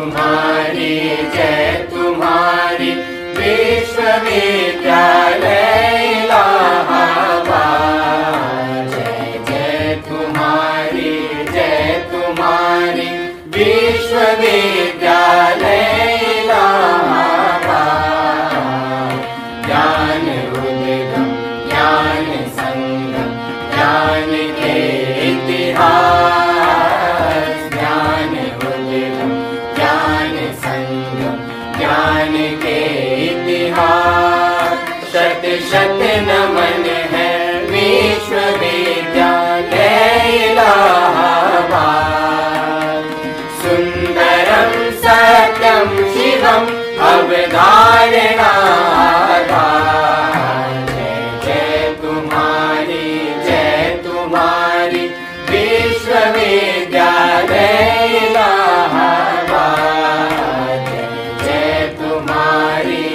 तुम्हारी जय तुम्हारी विश्वविद्यालय इलाहाबाद। जय जय तुम्हारी विश्वविद्यालय इलाहाबाद। ज्ञान उद्गम ज्ञान संगम ज्ञान के इतिहास। ज्ञान उद्गम ज्ञान संगम ज्ञान के इतिहास। शत शत नमन है विश्वविद्यालय इलाहाबाद। सुंदरम सत्यम शिवम अवधारणा। विश्वविद्यालय इलाहाबाद। जय तुम्हारी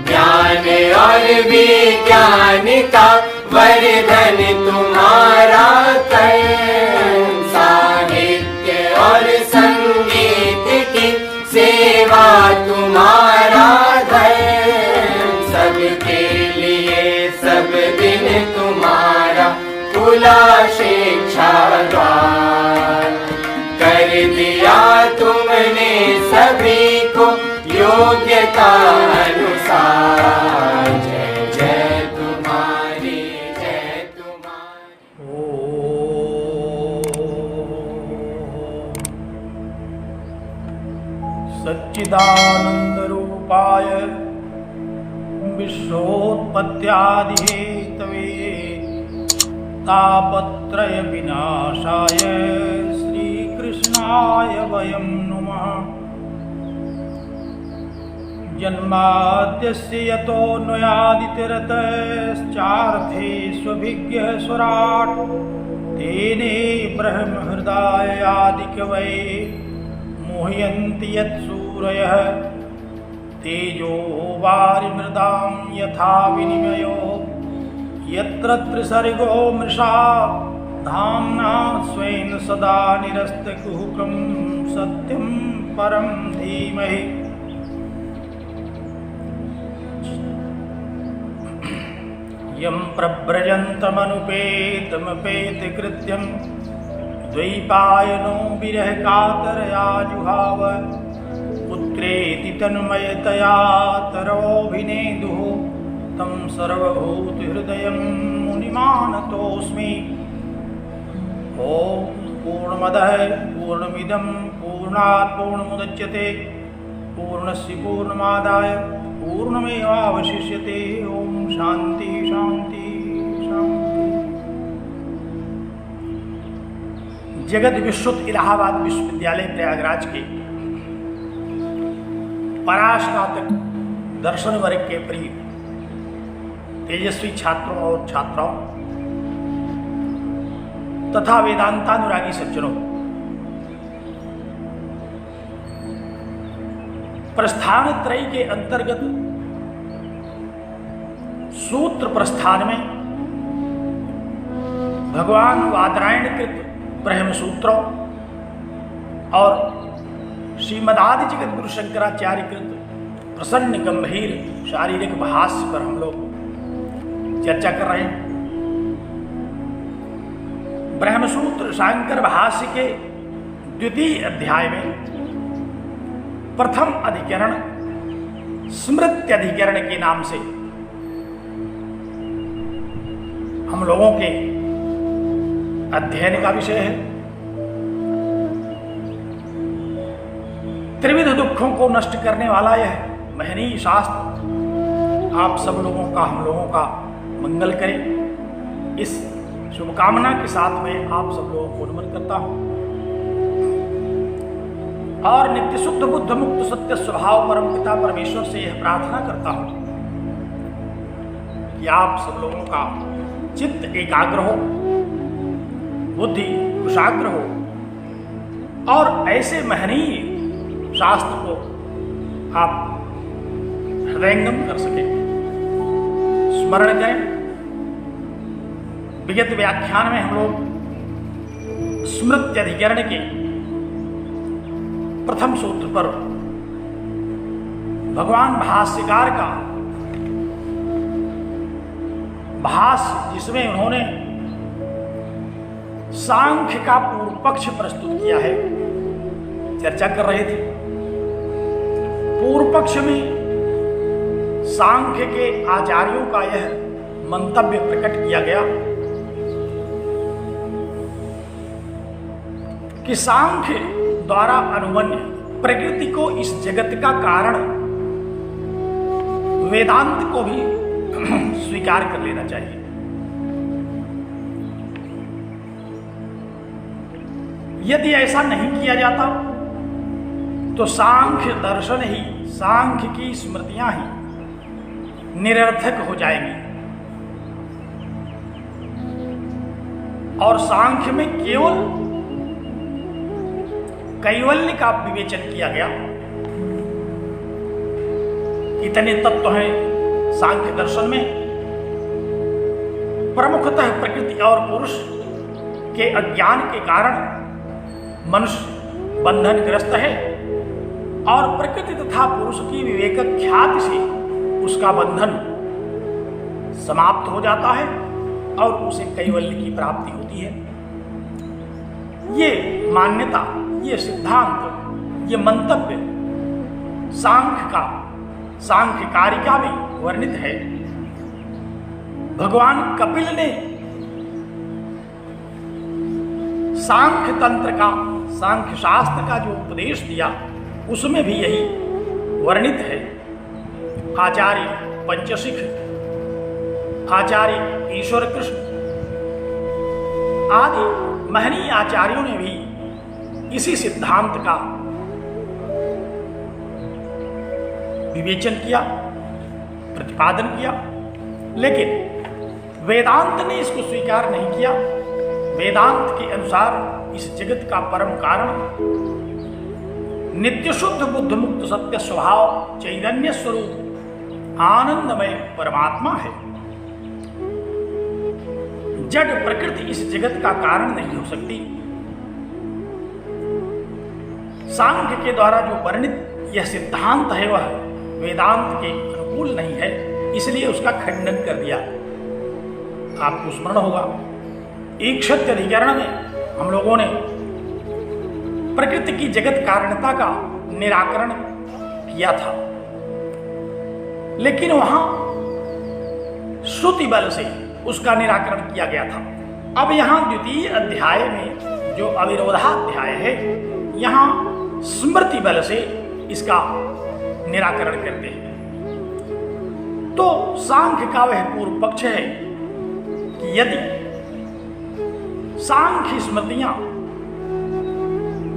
ज्ञान और विज्ञान का वर्धन तुम्हारा कर। साहित्य और संगीत की सेवा तुम्हारा धर्म। सबके लिए सब दिन तुम्हारा खुला शिक्षा द्वार। कर दिया तुमने सभी को योग्यता अनुसार। जय जय तुम्हारी सच्चिदानंद रूपाय विश्वोत्पत्त्यादिहेतवे तापत्रय विनाशाय श्रीकृष्णाय वयं नमः। जन्माद्यस्य यतोऽन्वयादितिरतश्चार्थेष्वभिज्ञः स्वराट् तेने ब्रह्महृदायादिकवये मुह्यन्ति यत्सूरयः। तेजो वारिमृदां यथा विनिमयो यत्र त्रिसर्गो मृषा धाम्ना स्वेन सदा निरस्तकुहकं सत्यं परं धीमहि। यं प्रव्रजन्तमनुपेतमपेतकृत्यं द्वैपायनो विरहकातरया जुहाव। पुत्रेति तन्मयतया तरोभिनेदुः तं सर्वभूतहृदयं मुनिमानतोऽस्मि। ॐ पूर्णमदः पूर्णमिदं पूर्णात् पूर्णमुदच्यते पूर्णस्य पूर्णमादाय पूर्णमेवावशिष्यते। ॐ शान्ति शान्ति शान्ति। जगत विश्रुत इलाहाबाद विश्वविद्यालय प्रयागराज के परास्नातक दर्शन वर्ग के प्रिय तेजस्वी छात्रों और छात्राओं तथा वेदांतानुरागी सज्जनों, प्रस्थान त्रयी के अंतर्गत सूत्र प्रस्थान में भगवान वादरायण कृत ब्रह्म सूत्रों और श्रीमदादि जगत गुरु शंकराचार्य कृत प्रसन्न गंभीर शारीरिक भाष्य पर हम लोग चर्चा कर रहे हैं। ब्रह्मसूत्र शांकर भाष्य के द्वितीय अध्याय में प्रथम अधिकरण स्मृति अधिकरण के नाम से हम लोगों के अध्ययन का विषय है। त्रिविध दुखों को नष्ट करने वाला यह महनीय शास्त्र आप सब लोगों का हम लोगों का मंगल करे, इस शुभकामना के साथ मैं आप सब लोगों को नमन करता हूं और नित्य शुद्ध बुद्ध मुक्त सत्य स्वभाव परम पिता परमेश्वर से यह प्रार्थना करता हूं कि आप सब लोगों का चित्त एकाग्र हो, बुद्धि कुशाग्र हो और ऐसे महनीय शास्त्र को आप हृदयंगम कर सके। स्मरण करें। विगत व्याख्यान में हम लोग स्मृति अधिकरण के प्रथम सूत्र पर भगवान भाष्यकार का भाष्य, जिसमें उन्होंने सांख्य का पूर्व पक्ष प्रस्तुत किया है, चर्चा कर रहे थे। पूर्व पक्ष में सांख्य के आचार्यों का यह मंतव्य प्रकट किया गया कि सांख्य द्वारा अनुमन्य प्रकृति को इस जगत का कारण वेदांत को भी स्वीकार कर लेना चाहिए। यदि ऐसा नहीं किया जाता तो सांख्य दर्शन ही, सांख्य की स्मृतियां ही निरर्थक हो जाएंगी और सांख्य में केवल कैवल्य का विवेचन किया गया। इतने तत्व हैं सांख्य दर्शन में। प्रमुखतः प्रकृति और पुरुष के अज्ञान के कारण मनुष्य बंधनग्रस्त है और प्रकृति तथा पुरुष की विवेक ख्याति से उसका बंधन समाप्त हो जाता है और उसे कैवल्य की प्राप्ति होती है। ये मान्यता, ये सिद्धांत, ये मंतव्य सांख्य कारिका में वर्णित है। भगवान कपिल ने सांख्य तंत्र का, सांख्य शास्त्र का जो उपदेश दिया उसमें भी यही वर्णित है। आचार्य पंचशिख, आचार्य ईश्वर कृष्ण आदि महनीय आचार्यों ने भी इसी सिद्धांत का विवेचन किया, प्रतिपादन किया, लेकिन वेदांत ने इसको स्वीकार नहीं किया। वेदांत के अनुसार इस जगत का परम कारण नित्य शुद्ध बुद्ध मुक्त सत्य स्वभाव चैतन्य स्वरूप आनंदमय परमात्मा है। जड़ प्रकृति इस जगत का कारण नहीं हो सकती। सांख्य के द्वारा जो वर्णित यह सिद्धांत है वह वेदांत के अनुकूल नहीं है, इसलिए उसका खंडन कर दिया। आपको स्मरण होगा ईक्षत अधिकरण में हम लोगों ने प्रकृति की जगत कारणता का निराकरण किया था, लेकिन वहां श्रुति बल से उसका निराकरण किया गया था। अब यहां द्वितीय अध्याय में जो अविरोधाध्याय है, यहां स्मृति बल से इसका निराकरण करते हैं। तो सांख्य का वह पूर्व पक्ष है कि यदि सांख्य स्मृतियां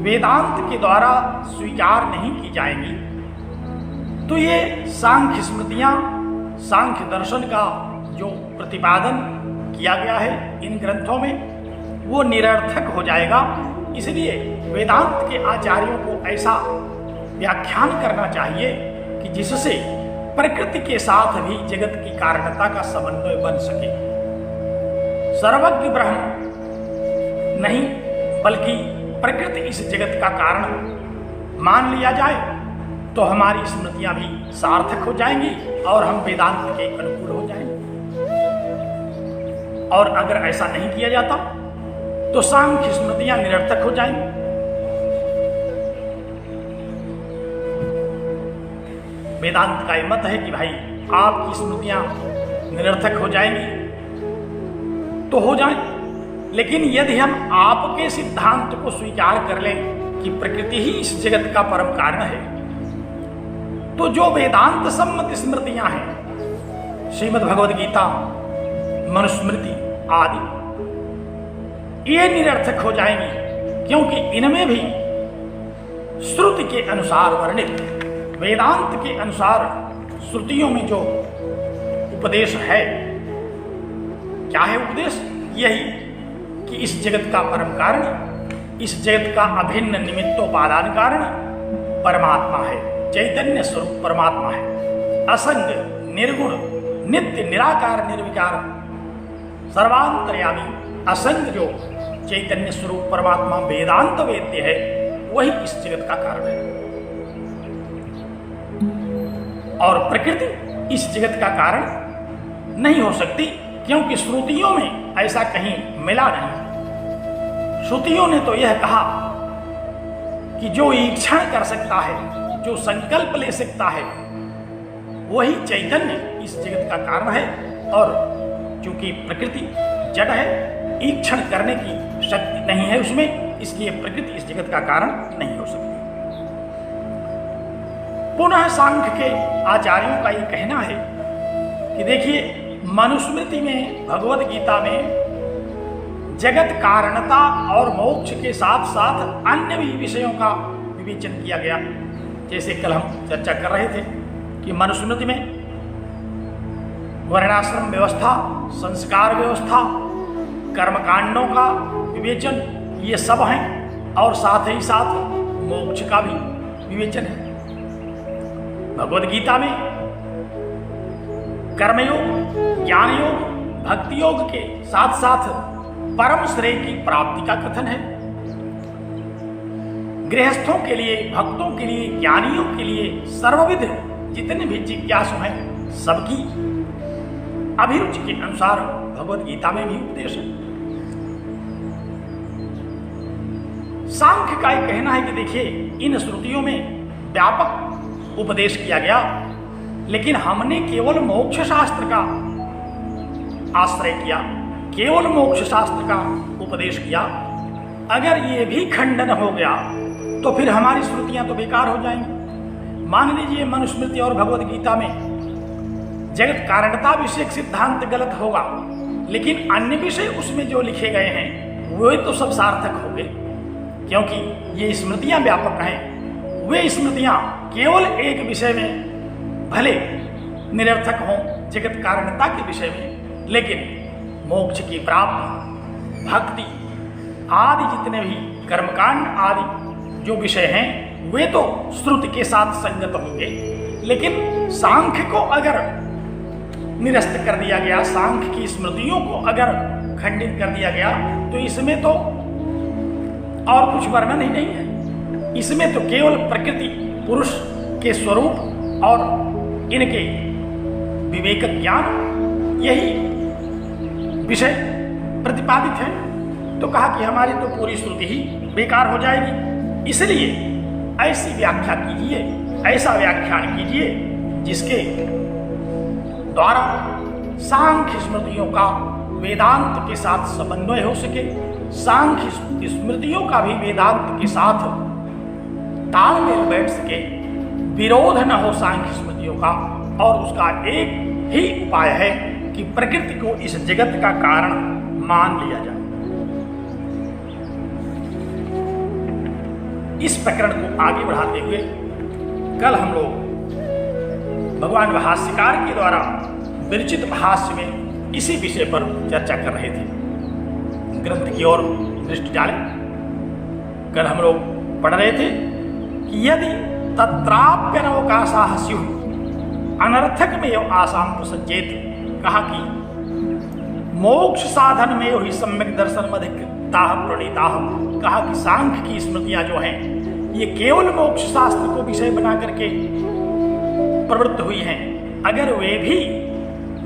वेदांत के द्वारा स्वीकार नहीं की जाएंगी तो ये सांख्य स्मृतियां, सांख्य दर्शन का जो प्रतिपादन किया गया है इन ग्रंथों में, वो निरर्थक हो जाएगा। इसलिए वेदांत के आचार्यों को ऐसा व्याख्यान करना चाहिए कि जिससे प्रकृति के साथ भी जगत की कारणता का समन्वय बन सके। सर्वज्ञ ब्रह्म नहीं बल्कि प्रकृति इस जगत का कारण मान लिया जाए तो हमारी स्मृतियां भी सार्थक हो जाएंगी और हम वेदांत के अनुकूल हो जाएंगे। और अगर ऐसा नहीं किया जाता तो सांख्य स्मृतियां निरर्थक हो जाएंगी। वेदांत का यह मत है कि भाई आपकी स्मृतियां निरर्थक हो जाएंगी तो हो जाए, लेकिन यदि हम आपके सिद्धांत को स्वीकार कर लें कि प्रकृति ही इस जगत का परम कारण है, तो जो वेदांत सम्मत स्मृतियां हैं, श्रीमद् भगवद गीता, मनुस्मृति आदि, ये निरर्थक हो जाएंगी, क्योंकि इनमें भी श्रुति के अनुसार वर्णित, वेदांत के अनुसार श्रुतियों में जो उपदेश है, क्या है उपदेश? यही कि इस जगत का परम कारण, इस जगत का अभिन्न निमित्तोपादान कारण परमात्मा है, चैतन्य स्वरूप परमात्मा है, असंग, निर्गुण, नित्य निराकार निर्विकार सर्वांतर्यामी असंग जो चैतन्य स्वरूप परमात्मा वेदांत वेद्य है, वही इस जगत का कारण है। और प्रकृति इस जगत का कारण नहीं हो सकती, क्योंकि श्रुतियों में ऐसा कहीं मिला नहीं। श्रुतियों ने तो यह कहा कि जो ईक्षण कर सकता है, जो संकल्प ले सकता है, वही चैतन्य इस जगत का कारण है। और चूंकि प्रकृति जड़ है, ईक्षण करने की शक्ति नहीं है उसमें, इसलिए प्रकृति इस जगत का कारण नहीं हो सकती। पुनः सांख्य के आचार्यों का यह कहना है कि देखिए, मनुस्मृति में, भगवत गीता में जगत कारणता और मोक्ष के साथ साथ अन्य भी विषयों का विवेचन किया गया। जैसे कल हम चर्चा कर रहे थे कि मनुस्मृति में वर्णाश्रम व्यवस्था, संस्कार व्यवस्था, कर्मकांडों का विवेचन, ये सब हैं, और साथ ही साथ मोक्ष का भी विवेचन है। भगवद गीता में कर्मयोग, ज्ञान योग, भक्ति योग के साथ साथ परम श्रेय की प्राप्ति का कथन है। गृहस्थों के लिए, भक्तों के लिए, ज्ञानियों के लिए, सर्वविध जितने भी जिज्ञासु हैं, सबकी अभिरुचि के अनुसार भगवद गीता में भी उपदेश है। सांख्य का यह कहना है कि देखिए, इन श्रुतियों में व्यापक उपदेश किया गया, लेकिन हमने केवल मोक्ष शास्त्र का आश्रय किया, केवल मोक्ष शास्त्र का उपदेश किया। अगर ये भी खंडन हो गया तो फिर हमारी श्रुतियां तो बेकार हो जाएंगी। मान लीजिए मनुस्मृति और भगवद गीता में जगत कारणता विषयक सिद्धांत गलत होगा, लेकिन अन्य विषय उसमें जो लिखे गए हैं वे तो सब सार्थक होंगे, क्योंकि ये स्मृतियां व्यापक हैं। वे स्मृतियां केवल एक विषय में भले निरर्थक हों, जगत कारणता के विषय में, लेकिन मोक्ष की प्राप्ति, भक्ति आदि जितने भी कर्मकांड आदि जो विषय हैं, वे तो श्रुति के साथ संगत होंगे। लेकिन सांख्य को अगर निरस्त कर दिया गया, सांख्य की स्मृतियों को अगर खंडित कर दिया गया, तो इसमें तो और कुछ वर्णन ही नहीं है। इसमें तो केवल प्रकृति, पुरुष के स्वरूप और इनके विवेक ज्ञान, यही विषय प्रतिपादित है। तो कहा कि हमारी तो पूरी श्रुति ही बेकार हो जाएगी, इसलिए ऐसी व्याख्या कीजिए, ऐसा व्याख्यान कीजिए जिसके द्वारा सांख्य स्मृतियों का वेदांत के साथ समन्वय हो सके, सांख्य स्मृतियों का भी वेदांत के साथ तालमेल बैठ सके, विरोध न हो सांख्य स्मृतियों का। और उसका एक ही उपाय है कि प्रकृति को इस जगत का कारण मान लिया जाए। इस प्रकरण को आगे बढ़ाते हुए कल हम लोग भगवान भाष्यकार के द्वारा विरचित भाष्य में इसी विषय पर चर्चा कर रहे थे। ग्रंथ की ओर दृष्टि डालें। कल हम लोग पढ़ रहे थे कि यदि तत्राप्यनवकाशाः स्युः अनर्थक में आसाम प्रसज्जेत, कहा कि मोक्ष साधन में ही सम्यक दर्शन अधिकृताः प्रणीताः। कहा कि सांख्य की स्मृतियां जो हैं, ये केवल मोक्ष शास्त्र को विषय बना करके प्रवृत्त हुई हैं। अगर वे भी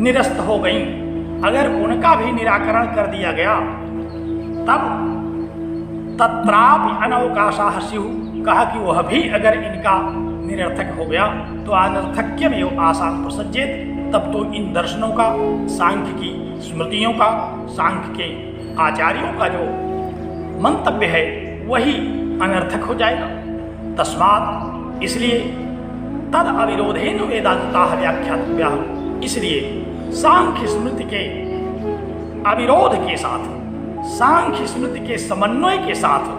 निरस्त हो गई, अगर उनका भी निराकरण कर दिया गया, तब तत्रापि अनवकाशाः स्युः, कहा कि वह भी अगर इनका निरर्थक हो गया तो अनर्थक्यमेव आसाम प्रसज्जेत, तब तो इन दर्शनों का, सांख्य की स्मृतियों का, सांख्य के आचार्यों का जो मंतव्य है वही अनर्थक हो जाएगा। तस्मात्, इसलिए तद अविरोधेन वेदांताः व्याख्यातव्याः, इसलिए सांख्य स्मृति के अविरोध के साथ, सांख्य स्मृति के समन्वय के साथ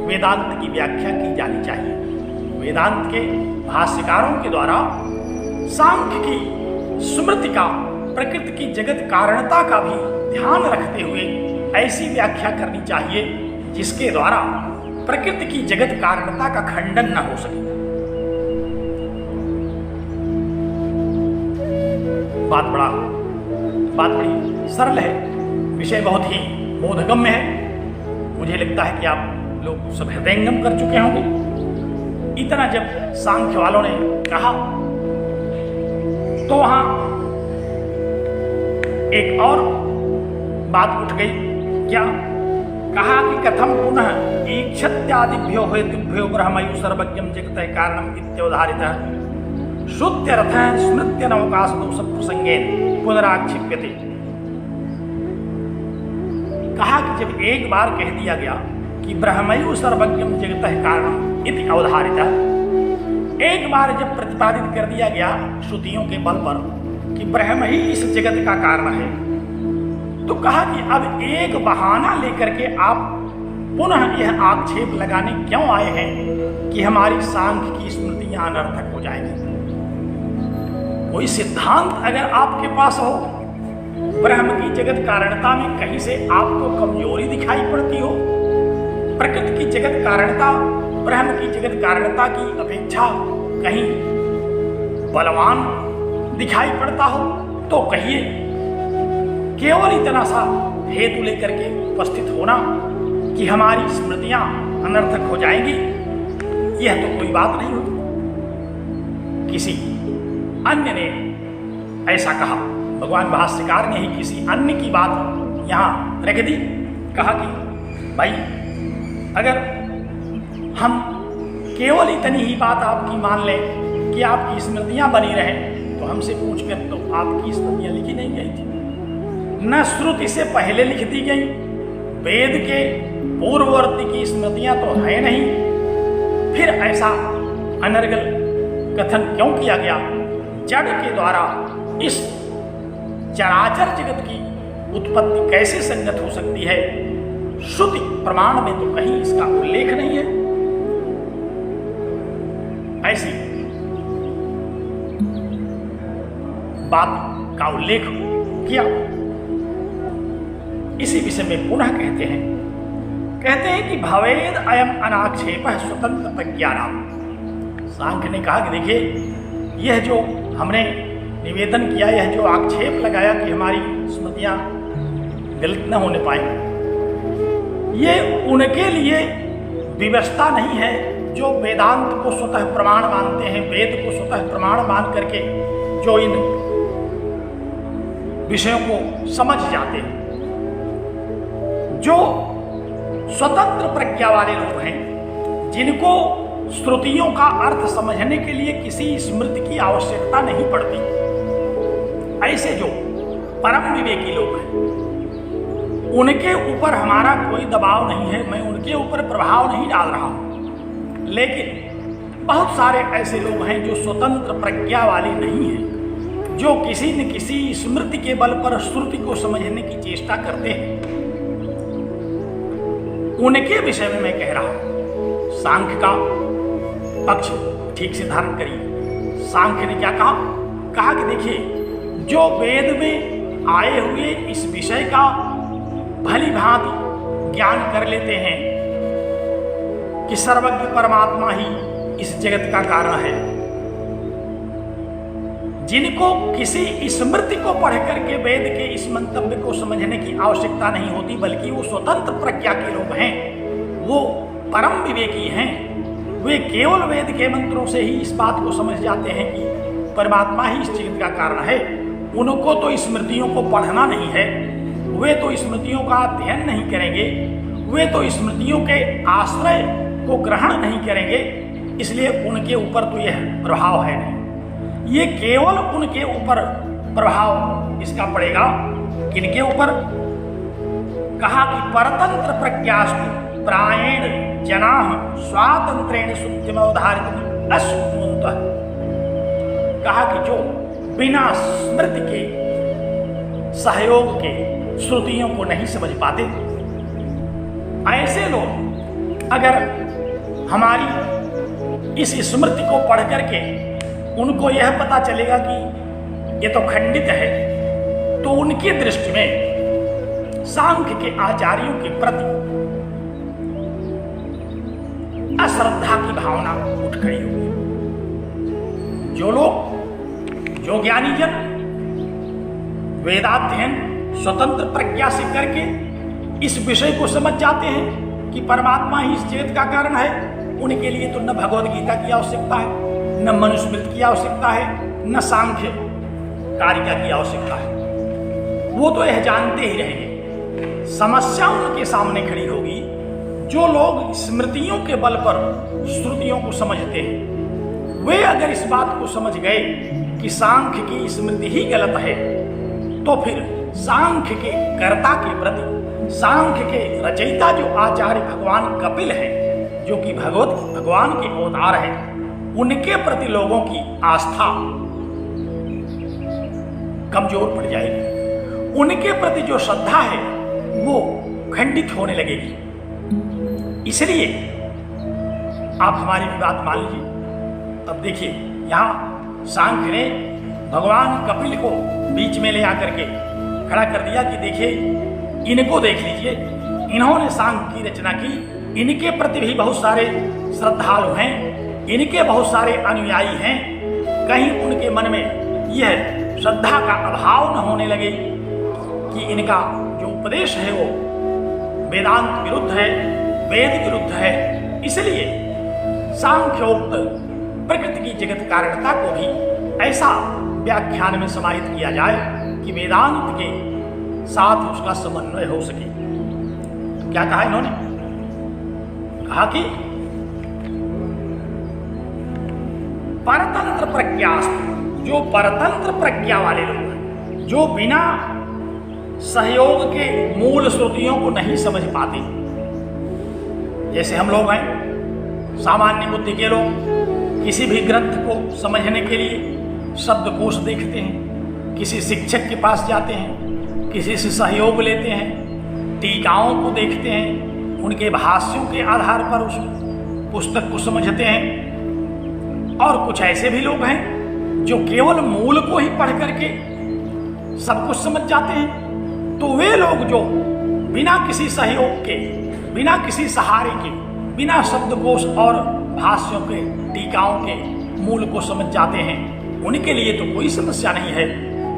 वेदांत की व्याख्या की जानी चाहिए। वेदांत के भाष्यकारों के द्वारा सांख्य की स्मृति का, प्रकृति की जगत कारणता का भी ध्यान रखते हुए ऐसी व्याख्या करनी चाहिए जिसके द्वारा प्रकृति की जगत कारणता का खंडन न हो सके। बात बड़ी सरल है, विषय बहुत ही बोधगम्य है। मुझे लगता है कि आप लोग सब हृदयंगम कर चुके होंगे। इतना जब सांख्य वालों ने कहा तो वहां एक और बात उठ गई। क्या कहा कि कथम पुनः ईक्षत्यादिभ्यो हेतुभ्यो ब्रह्मयु सर्वज्ञम जगतः कारणम इत्योदाहरितः श्रुत्यर्थः स्मृत्य नवकाशदोष प्रसंगेन पुनराक्षिप्यते। कहा कि जब एक बार कह दिया गया कि ब्रह्मयु सर्वज्ञम जगतः कारणम इति अवधारितः, एक बार जब प्रतिपादित कर दिया गया श्रुतियों के बल पर कि ब्रह्म ही इस जगत का कारण है, तो कहा कि अब एक बहाना लेकर के आप पुनः यह आक्षेप लगाने क्यों आए हैं कि हमारी सांख्य की स्मृतियां अनर्थक हो जाएंगी। कोई सिद्धांत अगर आपके पास हो, ब्रह्म की जगत कारणता में कहीं से आपको कमजोरी दिखाई पड़ती हो, प्रकृति की जगत कारणता ब्रह्म की जगत कारणता की अपेक्षा कहीं बलवान दिखाई पड़ता हो, तो कहिए। केवल इतना सा हेतु लेकर के उपस्थित होना कि हमारी स्मृतियां अनर्थक हो जाएंगी, यह तो कोई बात नहीं होती। किसी अन्य ने ऐसा कहा, भगवान भाष्यकार ने ही किसी अन्य की बात यहां रख दी। कहा कि भाई अगर हम केवल इतनी ही बात आपकी मान लें कि आपकी स्मृतियां बनी रहें, तो हमसे पूछकर तो आपकी स्मृतियां लिखी नहीं गई थी, न श्रुति से पहले लिख दी गई, वेद के पूर्ववर्ती की स्मृतियां तो है नहीं, फिर ऐसा अनर्गल कथन क्यों किया गया? जड़ के द्वारा इस चराचर जगत की उत्पत्ति कैसे संगत हो सकती है? श्रुति प्रमाण में तो कहीं इसका उल्लेख नहीं है। ऐसी बात का उल्लेख किया। इसी विषय में पुनः कहते हैं कि भवेद अयम अनाक्षेप स्वतंत्र प्रज्ञानाम। सांख्य ने कहा कि देखिए, यह जो हमने निवेदन किया, यह जो आक्षेप लगाया कि हमारी स्मृतियां गलत न होने पाए, ये उनके लिए व्यवस्था नहीं है जो वेदांत को स्वतः प्रमाण मानते हैं, वेद को स्वतः प्रमाण मान करके जो इन विषयों को समझ जाते हैं। जो स्वतंत्र प्रज्ञा वाले लोग हैं, जिनको श्रुतियों का अर्थ समझने के लिए किसी स्मृति की आवश्यकता नहीं पड़ती, ऐसे जो परम विवेकी लोग हैं, उनके ऊपर हमारा कोई दबाव नहीं है, मैं उनके ऊपर प्रभाव नहीं डाल रहा हूं। लेकिन बहुत सारे ऐसे लोग हैं जो स्वतंत्र प्रज्ञा वाले नहीं हैं, जो किसी न किसी स्मृति के बल पर श्रुति को समझने की चेष्टा करते हैं। उनके विषय में मैं कह रहा हूं, सांख्य का पक्ष ठीक से धारण करिए। सांख्य ने क्या कहा? कहा कि देखिए, जो वेद में आए हुए इस विषय का भली भांति ज्ञान कर लेते हैं कि सर्वज्ञ परमात्मा ही इस जगत का कारण है, जिनको किसी स्मृति को पढ़ करके वेद के इस मंतव्य को समझने की आवश्यकता नहीं होती, बल्कि वो स्वतंत्र प्रज्ञा के लोग हैं, वो परम विवेकी हैं, वे केवल वेद के मंत्रों से ही इस बात को समझ जाते हैं कि परमात्मा ही इस जगत का कारण है। उनको तो स्मृतियों को पढ़ना नहीं है, वे तो स्मृतियों का अध्ययन नहीं करेंगे, वे तो स्मृतियों के आश्रय को ग्रहण नहीं करेंगे, इसलिए उनके ऊपर तो यह प्रभाव है नहीं। ये केवल उनके ऊपर प्रभाव इसका पड़ेगा, किनके ऊपर? कहा कि परतंत्र प्रज्ञास्तु प्रायेण जनाः स्वातंत्रेण श्रुतिमवधारितम् अश्नुवन्तः। कहा कि जो बिना स्मृति के सहयोग के श्रुतियों को नहीं समझ पाते, ऐसे लोग अगर हमारी इस स्मृति को पढ़ करके उनको यह पता चलेगा कि ये तो खंडित है, तो उनकी दृष्टि में सांख्य के आचार्यों के प्रति अश्रद्धा की भावना उठ खड़ी होगी। जो लोग, जो ज्ञानी जन वेदाध्ययन स्वतंत्र प्रज्ञा से करके इस विषय को समझ जाते हैं कि परमात्मा ही इस जगत का कारण है, उनके लिए तो न भगवद गीता की आवश्यकता है, न मनुस्मृति की आवश्यकता है, न सांख्य कारिका की आवश्यकता है। वो तो यह जानते ही रहेंगे। समस्या उनके सामने खड़ी होगी जो लोग स्मृतियों के बल पर श्रुतियों को समझते हैं। वे अगर इस बात को समझ गए कि सांख्य की स्मृति ही गलत है, तो फिर सांख्य के कर्ता के प्रति, सांख्य के रचयिता जो आचार्य भगवान कपिल हैं, जो कि भगवान के अवतार हैं, उनके प्रति लोगों की आस्था कमजोर पड़ जाएगी। उनके प्रति जो श्रद्धा है वो खंडित होने लगेगी। इसलिए आप हमारी भी बात मान लीजिए। अब देखिए, यहां सांख्य ने भगवान कपिल को बीच में ले आकर के खड़ा कर दिया कि देखिए, इनको देख लीजिए, इन्होंने सांख्य की रचना की, इनके प्रति भी बहुत सारे श्रद्धालु हैं, इनके बहुत सारे अनुयायी हैं। कहीं उनके मन में यह श्रद्धा का अभाव न होने लगे कि इनका जो उपदेश है वो वेदांत विरुद्ध है, वेद विरुद्ध है। इसलिए सांख्योक्त प्रकृति की जगत कारणता को भी ऐसा व्याख्यान में समाहित किया जाए कि वेदांत के साथ उसका समन्वय हो सके। तो क्या कहा इन्होंने? कहा कि परतंत्र प्रज्ञा, जो परतंत्र प्रज्ञा वाले लोग हैं, जो बिना सहयोग के मूल श्रुतियों को नहीं समझ पाते, जैसे हम लोग हैं, सामान्य बुद्धि के लोग, किसी भी ग्रंथ को समझने के लिए शब्दकोश देखते हैं, किसी शिक्षक के पास जाते हैं, किसी से सहयोग लेते हैं, टीकाओं को देखते हैं, उनके भाष्यों के आधार पर उस पुस्तक को समझते हैं। और कुछ ऐसे भी लोग हैं जो केवल मूल को ही पढ़ करके सब कुछ समझ जाते हैं। तो वे लोग जो बिना किसी सहयोग के, बिना किसी सहारे के, बिना शब्दकोश और भाष्यों के, टीकाओं के मूल को समझ जाते हैं, उनके लिए तो कोई समस्या नहीं है,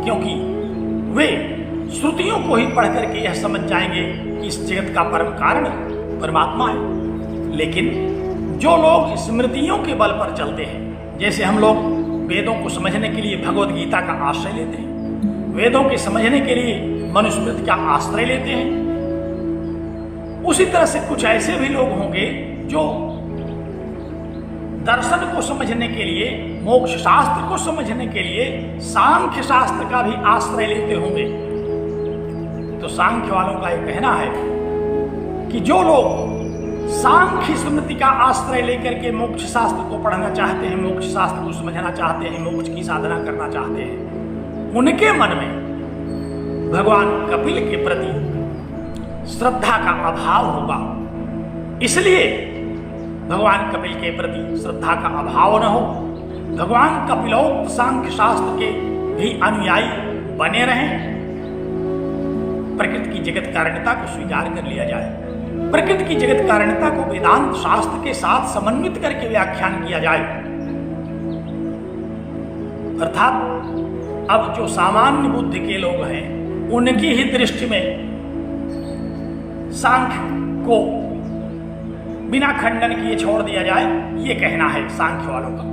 क्योंकि वे श्रुतियों को ही पढ़ करके यह समझ जाएंगे कि इस जगत का परम कारण परमात्मा है। लेकिन जो लोग स्मृतियों के बल पर चलते हैं, जैसे हम लोग वेदों को समझने के लिए भगवद गीता का आश्रय लेते हैं, वेदों के समझने के लिए मनुस्मृति का आश्रय लेते हैं, उसी तरह से कुछ ऐसे भी लोग होंगे जो दर्शन को समझने के लिए, मोक्ष शास्त्र को समझने के लिए सांख्य शास्त्र का भी आश्रय लेते होंगे। तो सांख्य वालों का यह कहना है कि जो लोग सांख्य स्मृति का आश्रय लेकर के मोक्ष शास्त्र को पढ़ना चाहते हैं, मोक्ष शास्त्र को समझना चाहते हैं, मोक्ष की साधना करना चाहते हैं, उनके मन में भगवान कपिल के प्रति श्रद्धा का अभाव होगा। इसलिए भगवान कपिल के प्रति श्रद्धा का अभाव न हो, भगवान कपिलोक्त सांख्य शास्त्र के भी अनुयायी बने रहें, प्रकृति की जगत कारणता को स्वीकार कर लिया जाए, प्रकृति की जगत कारणता को वेदांत शास्त्र के साथ समन्वित करके व्याख्यान किया जाए। अर्थात अब जो सामान्य बुद्धि के लोग हैं, उनकी ही दृष्टि में सांख्य को बिना खंडन किए छोड़ दिया जाए, ये कहना है सांख्य वालों का।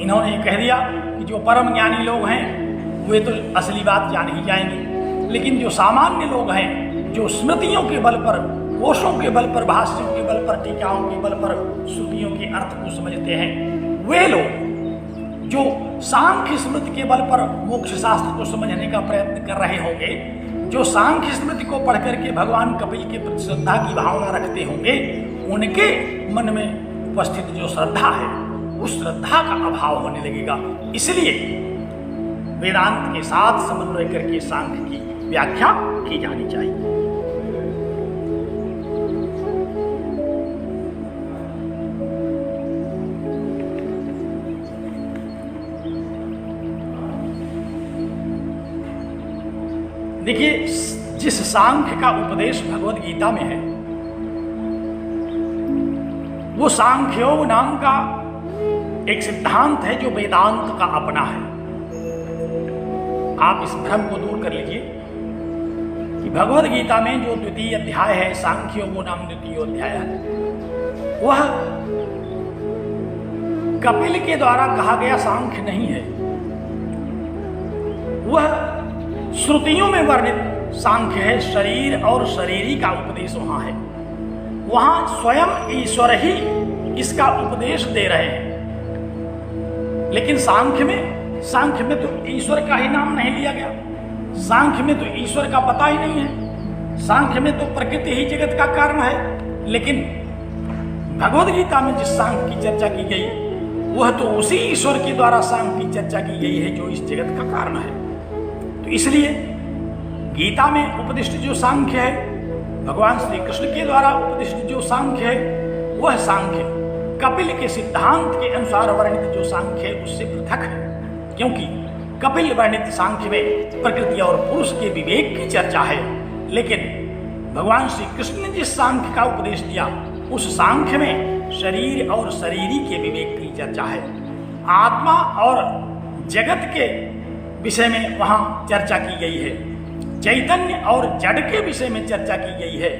इन्होंने कह दिया कि जो परम ज्ञानी लोग हैं वे तो असली बात जान ही जाएंगे, लेकिन जो सामान्य लोग हैं, जो स्मृतियों के बल पर, कोशों के बल पर, भाष्यों के बल पर, टीकाओं के बल पर श्रुतियों के अर्थ को समझते हैं, वे लोग जो सांख्य स्मृति के बल पर मोक्ष शास्त्र को समझने का प्रयत्न कर रहे होंगे, जो सांख्य स्मृति को पढ़ करके भगवान कपिल के प्रति श्रद्धा की भावना रखते होंगे, उनके मन में उपस्थित जो श्रद्धा है उस श्रद्धा का अभाव होने लगेगा। इसलिए वेदांत के साथ समन्वय करके सांख्य की व्याख्या की जानी चाहिए। देखिए, जिस सांख्य का उपदेश भगवद गीता में है, वो सांख्योग नाम का एक सिद्धांत है जो वेदांत का अपना है। आप इस भ्रम को दूर कर लीजिए कि भगवद गीता में जो द्वितीय अध्याय है, सांख्य योग नाम द्वितीय अध्याय है, वह कपिल के द्वारा कहा गया सांख्य नहीं है। वह श्रुतियों में वर्णित सांख्य है। शरीर और शरीरी का उपदेश वहां है। वहां स्वयं ईश्वर ही इसका उपदेश दे रहे हैं। लेकिन सांख्य में तो ईश्वर का ही नाम नहीं लिया गया। सांख्य में तो ईश्वर का पता ही नहीं है। सांख्य में तो प्रकृति ही जगत का कारण है। लेकिन भगवद गीता में जिस सांख्य की चर्चा की गई, वह तो उसी ईश्वर के द्वारा सांख्य की चर्चा की गई है जो इस जगत का कारण है। तो इसलिए गीता में उपदिष्ट जो सांख्य है, भगवान श्री कृष्ण के द्वारा उपदिष्ट जो सांख्य है, वह सांख्य कपिल के सिद्धांत के अनुसार वर्णित जो सांख्य है उससे पृथक है। क्योंकि कपिल वर्णित सांख्य में प्रकृति और पुरुष के विवेक की चर्चा है, लेकिन भगवान श्री कृष्ण ने जिस सांख्य का उपदेश दिया, उस सांख्य में शरीर और शरीरी के विवेक की चर्चा है। आत्मा और जगत के विषय में वहां चर्चा की गई है। चैतन्य और जड़ के विषय में चर्चा की गई है।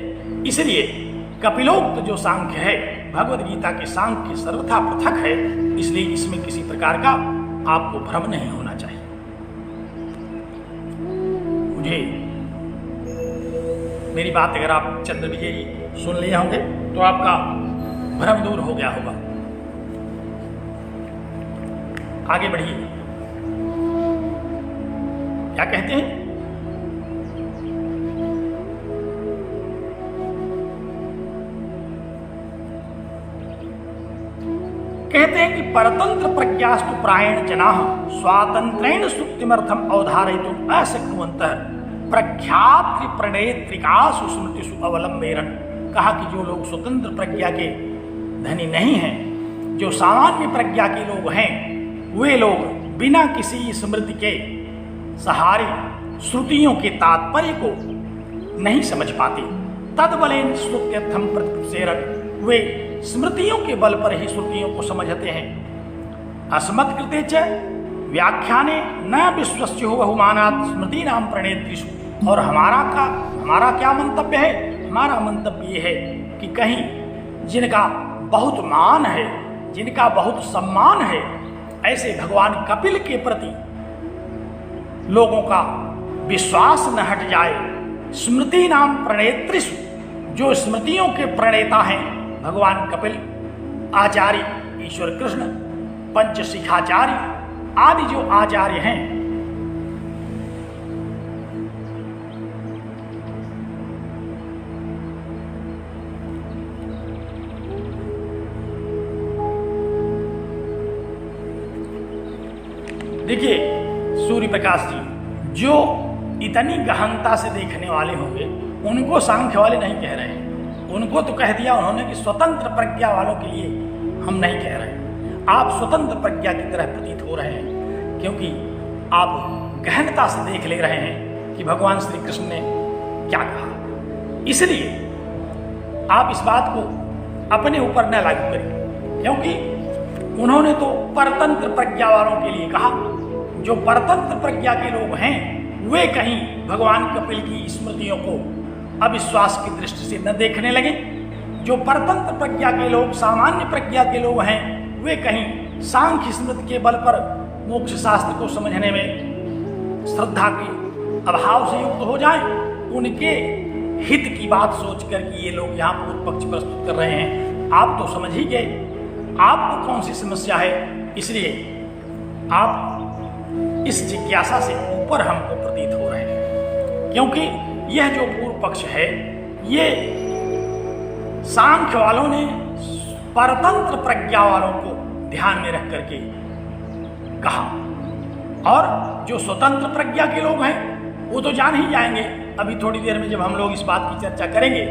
इसलिए कपिलोक्त जो सांख्य है, भगवद गीता के सांख्य सर्वथा पृथक है। इसलिए इसमें किसी प्रकार का आपको भ्रम नहीं होना चाहिए। मुझे मेरी बात अगर आप चंद्र विजय जी सुन लिए होंगे तो आपका भ्रम दूर हो गया होगा। आगे बढ़िए, क्या कहते हैं? कहते हैं कि परतंत्र प्रज्ञास्तु प्रायण जनाः स्वातंत्रेण सुक्तिमर्थम अवधारयितुम् अशक्नुवन्तः प्रख्याति प्रणेत्रिकासु स्मृतिषु अवलंबेरन। कहा कि जो लोग स्वतंत्र प्रज्ञा के धनी नहीं हैं, जो सामान्य प्रज्ञा के लोग हैं, वे लोग बिना किसी स्मृति के सहारे श्रुतियों के तात्पर्य को नहीं समझ पाते। तद्बलेन श्रुत्यर्थम प्रतिप्सेरन, वे स्मृतियों के बल पर ही श्रुतियों को समझते हैं। अस्मत्कृते च व्याख्याने न विश्वस्यो बहुमानात् स्मृति नाम प्रणेत्रिषु। और हमारा क्या मंतव्य है? हमारा मंतव्य ये है कि कहीं जिनका बहुत मान है, जिनका बहुत सम्मान है, ऐसे भगवान कपिल के प्रति लोगों का विश्वास न हट जाए। स्मृति नाम प्रणेत्रिषु, जो स्मृतियों के प्रणेता हैं, भगवान कपिल, आचार्य ईश्वर कृष्ण, पंचशिखाचार्य आदि जो आचार्य हैं, देखिए सूर्य प्रकाश जी, जो इतनी गहनता से देखने वाले होंगे, उनको सांख्य वाले नहीं कह रहे हैं। उनको तो कह दिया उन्होंने कि स्वतंत्र प्रज्ञा वालों के लिए हम नहीं कह रहे हैं। आप स्वतंत्र प्रज्ञा की तरह प्रतीत हो रहे हैं, क्योंकि आप गहनता से देख ले रहे हैं कि भगवान श्री कृष्ण ने क्या कहा। इसलिए आप इस बात को अपने ऊपर न लागू करें, क्योंकि उन्होंने तो परतंत्र प्रज्ञा वालों के लिए कहा। जो परतंत्र प्रज्ञा के लोग हैं, वे कहीं भगवान कपिल की स्मृतियों को अविश्वास की दृष्टि से न देखने लगे। जो परतंत्र प्रज्ञा के लोग, सामान्य प्रज्ञा के लोग हैं, वे कहीं सांख्य स्मृति के बल पर मोक्ष शास्त्र को समझने में श्रद्धा के अभाव से युक्त हो जाएं। उनके हित की बात सोचकर कि ये लोग यहाँ पूर्व पक्ष प्रस्तुत कर रहे हैं, आप तो समझ ही गए आपको कौन सी समस्या है। इसलिए आप इस जिज्ञासा से ऊपर हमको प्रतीत हो रहे हैं, क्योंकि यह जो पूर्व पक्ष है, ये सांख्य वालों ने परतंत्र प्रज्ञा वालों को ध्यान में रख करके कहा, और जो स्वतंत्र प्रज्ञा के लोग हैं वो तो जान ही जाएंगे। अभी थोड़ी देर में जब हम लोग इस बात की चर्चा करेंगे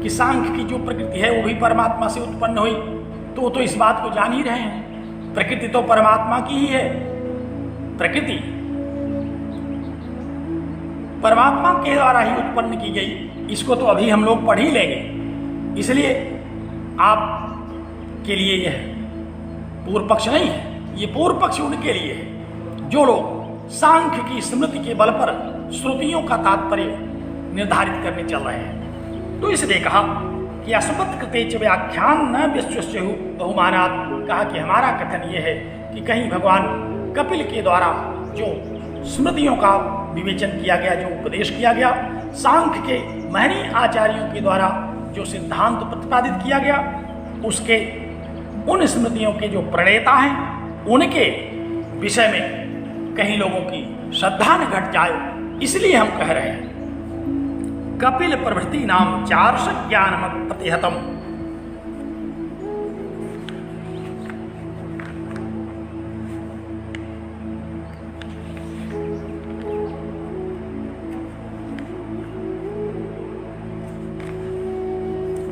कि सांख्य की जो प्रकृति है वो भी परमात्मा से उत्पन्न हुई, तो वो तो इस बात को जान ही रहे हैं। प्रकृति तो परमात्मा की ही है। प्रकृति परमात्मा के द्वारा ही उत्पन्न की गई, इसको तो अभी हम लोग पढ़ ही लेंगे। इसलिए आप के लिए यह पूर्व पक्ष नहीं है, ये पूर्व पक्ष उनके लिए है जो लोग सांख्य की स्मृति के बल पर श्रुतियों का तात्पर्य निर्धारित करने चल रहे हैं। तो इसलिए कहा कि अस्मत् कृते च व्याख्यान न विश्वस्य बहुमानात्, कहा कि हमारा कथन यह है कि कहीं भगवान कपिल के द्वारा जो स्मृतियों का विवेचन किया गया, जो उपदेश किया गया, सांख्य के महनी आचार्यों के द्वारा जो सिद्धांत प्रतिपादित किया गया, उसके उन स्मृतियों के जो प्रणेता हैं उनके विषय में कहीं लोगों की श्रद्धा न घट जाए, इसलिए हम कह रहे हैं कपिल प्रभृति नाम चार्ष ज्ञानम प्रतिहतम।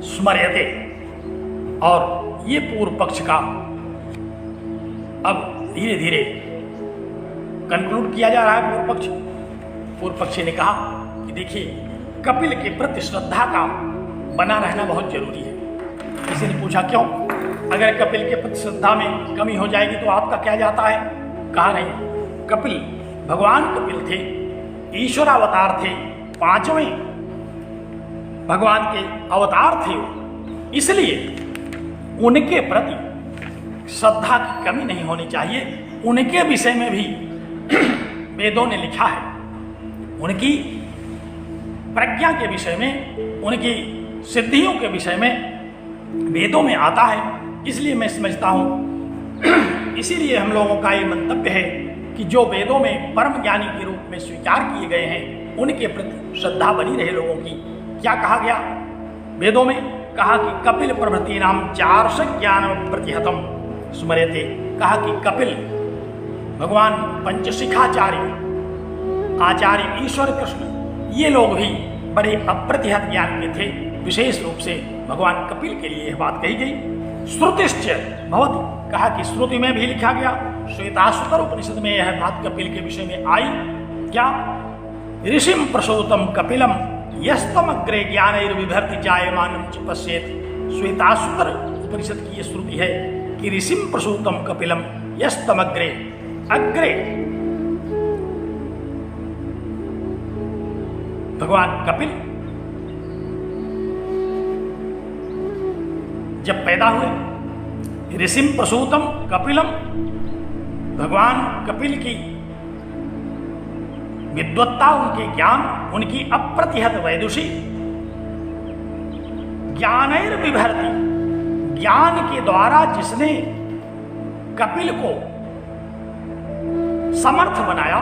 स्मर्यते, और ये पूर्व पक्ष का अब धीरे धीरे कंक्लूड किया जा रहा है। पूर्व पक्षी ने कहा कि देखिए कपिल के प्रति श्रद्धा का बना रहना बहुत जरूरी है। किसी ने पूछा क्यों, अगर कपिल के प्रति श्रद्धा में कमी हो जाएगी तो आपका क्या जाता है? कहा नहीं, कपिल भगवान कपिल थे, ईश्वरावतार थे, पांचवें भगवान के अवतार थे, इसलिए उनके प्रति श्रद्धा की कमी नहीं होनी चाहिए। उनके विषय में भी वेदों ने लिखा है, उनकी प्रज्ञा के विषय में, उनकी सिद्धियों के विषय में वेदों में आता है। इसलिए मैं समझता हूँ, इसीलिए हम लोगों का ये मंतव्य है कि जो वेदों में परम ज्ञानी के रूप में स्वीकार किए गए हैं उनके प्रति श्रद्धा बनी रहे लोगों की। क्या कहा गया वेदों में? कहा कि कपिल प्रभृति नाम चार्ष ज्ञान प्रतिहतम स्मर्यते, कहा कि कपिल भगवान पंचशिखाचार्य आचार्य ईश्वर कृष्ण, ये लोग भी बड़े अप्रतिहत ज्ञान के थे। विशेष रूप से भगवान कपिल के लिए यह बात कही गई। श्रुतिश्च भवति, कहा कि श्रुति में भी लिखा गया, श्वेताश्वतर उपनिषद में यह बात कपिल के विषय में आई। क्या? ऋषिम प्रसूतम कपिलम यस्तमग्रे ज्ञानैर्बिभर्ति जायमानं च पश्येत्। श्वेताश्वतर उपनिषद की यह श्रुति है कि ऋषिम प्रसूतम कपिलम यस्तमग्रे, अग्रे भगवान कपिल जब पैदा हुए, ऋषिम प्रसूतम कपिलम, भगवान कपिल की विद्वत्ता, उनके ज्ञान, उनकी अप्रतिहत वैदुषी, ज्ञानैर्बिभर्ति, ज्ञान के द्वारा जिसने कपिल को समर्थ बनाया,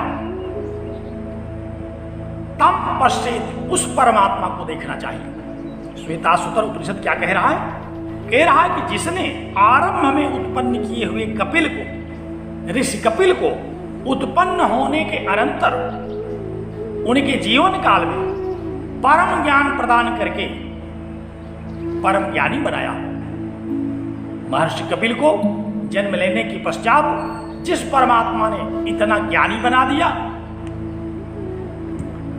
तम पश्चेत, उस परमात्मा को देखना चाहिए। श्वेताश्वतर उपनिषद क्या कह रहा है? कह रहा है कि जिसने आरंभ में उत्पन्न किए हुए कपिल को, ऋषि कपिल को उत्पन्न होने के अनंतर उनके जीवन काल में परम ज्ञान प्रदान करके परम ज्ञानी बनाया। महर्षि कपिल को जन्म लेने के पश्चात जिस परमात्मा ने इतना ज्ञानी बना दिया,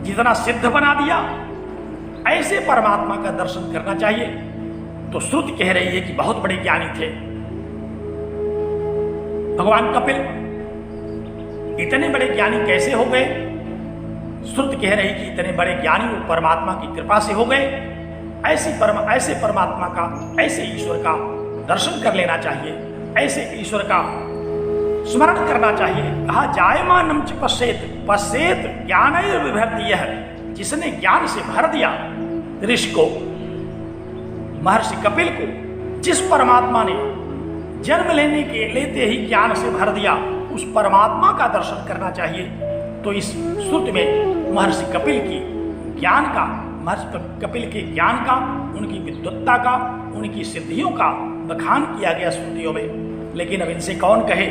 जितना सिद्ध बना दिया, ऐसे परमात्मा का दर्शन करना चाहिए। तो श्रुति कह रही है कि बहुत बड़े ज्ञानी थे भगवान कपिल। इतने बड़े ज्ञानी कैसे हो गए? श्रुति कह रही कि इतने बड़े ज्ञानी वो परमात्मा की कृपा से हो गए। ऐसे परमात्मा का, ऐसे ईश्वर का दर्शन कर लेना चाहिए, ऐसे ईश्वर का स्मरण करना चाहिए। कहा जायमानं च पश्येत्, पश्येत् ज्ञानैर्बिभर्ति, यह जिसने ज्ञान से भर दिया ऋषि को, महर्षि कपिल को, जिस परमात्मा ने जन्म लेते ही ज्ञान से भर दिया, उस परमात्मा का दर्शन करना चाहिए। तो इस श्रुति में महर्षि कपिल की ज्ञान का, महर्षि कपिल के ज्ञान का, उनकी विद्वत्ता का, उनकी सिद्धियों का बखान किया गया श्रुतियों में। लेकिन अब इनसे कौन कहे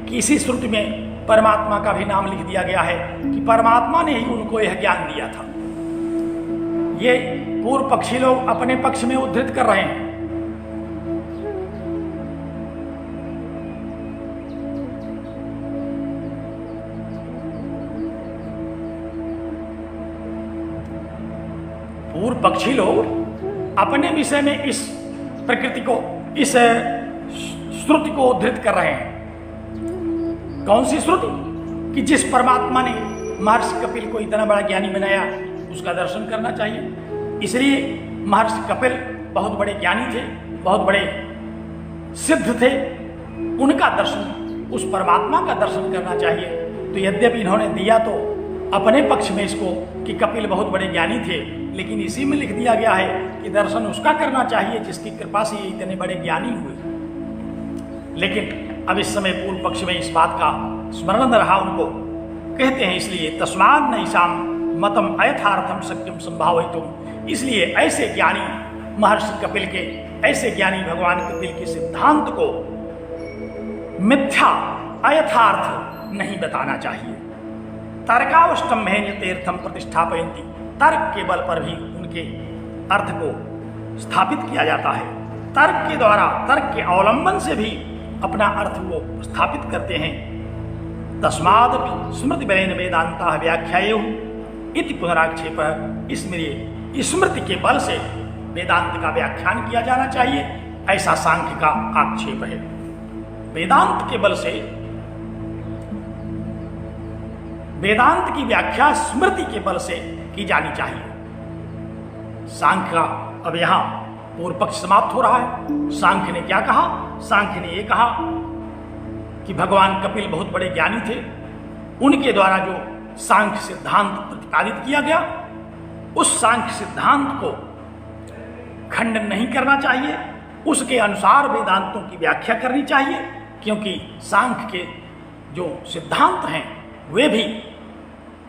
कि इसी श्रुति में परमात्मा का भी नाम लिख दिया गया है कि परमात्मा ने ही उनको यह ज्ञान दिया था। ये पूर्व पक्षी लोग अपने पक्ष में उद्धृत कर रहे हैं। पूर्व पक्षी लोग अपने विषय में इस प्रकृति को, इस श्रुति को उद्धृत कर रहे हैं। कौन सी श्रुति? कि जिस परमात्मा ने महर्षि कपिल को इतना बड़ा ज्ञानी बनाया उसका दर्शन करना चाहिए। इसलिए महर्षि कपिल बहुत बड़े ज्ञानी थे, बहुत बड़े सिद्ध थे, उनका दर्शन, उस परमात्मा का दर्शन करना चाहिए। तो यद्यपि इन्होंने दिया तो अपने पक्ष में इसको कि कपिल बहुत बड़े ज्ञानी थे, लेकिन इसी में लिख दिया गया है कि दर्शन उसका करना चाहिए जिसकी कृपा से ये इतने बड़े ज्ञानी हुए। लेकिन अब इस समय पूर्व पक्ष में इस बात का स्मरण रहा उनको, कहते हैं इसलिए तस्माद नैषाम मतम अयथार्थम सत्यम संभावितुम, इसलिए ऐसे ज्ञानी महर्षि कपिल के, ऐसे ज्ञानी भगवान कपिल के सिद्धांत को मिथ्या अयथार्थ नहीं बताना चाहिए। तर्कावष्टम्भेन तीर्थम प्रतिष्ठापयन्ति, तर्क के बल पर भी उनके अर्थ को स्थापित किया जाता है। तर्क के द्वारा, तर्क के अवलंबन से भी अपना अर्थ वो स्थापित करते हैं। तस्मादपि स्मृति बलेन वेदांता व्याख्यायुः इति पुनराक्षेप, इसमें स्मृति के बल से वेदांत का व्याख्यान किया जाना चाहिए, ऐसा सांख्य का आक्षेप है। वेदांत के बल से वेदांत की व्याख्या स्मृति के बल से की जानी चाहिए। सांख्य का अब यहां पूर्व पक्ष समाप्त हो रहा है। सांख्य ने क्या कहा? सांख्य ने यह कहा कि भगवान कपिल बहुत बड़े ज्ञानी थे, उनके द्वारा जो सांख्य सिद्धांत प्रतिपादित किया गया, उस सांख्य सिद्धांत को खंडन नहीं करना चाहिए, उसके अनुसार वेदांतों की व्याख्या करनी चाहिए, क्योंकि सांख्य के जो सिद्धांत हैं वे भी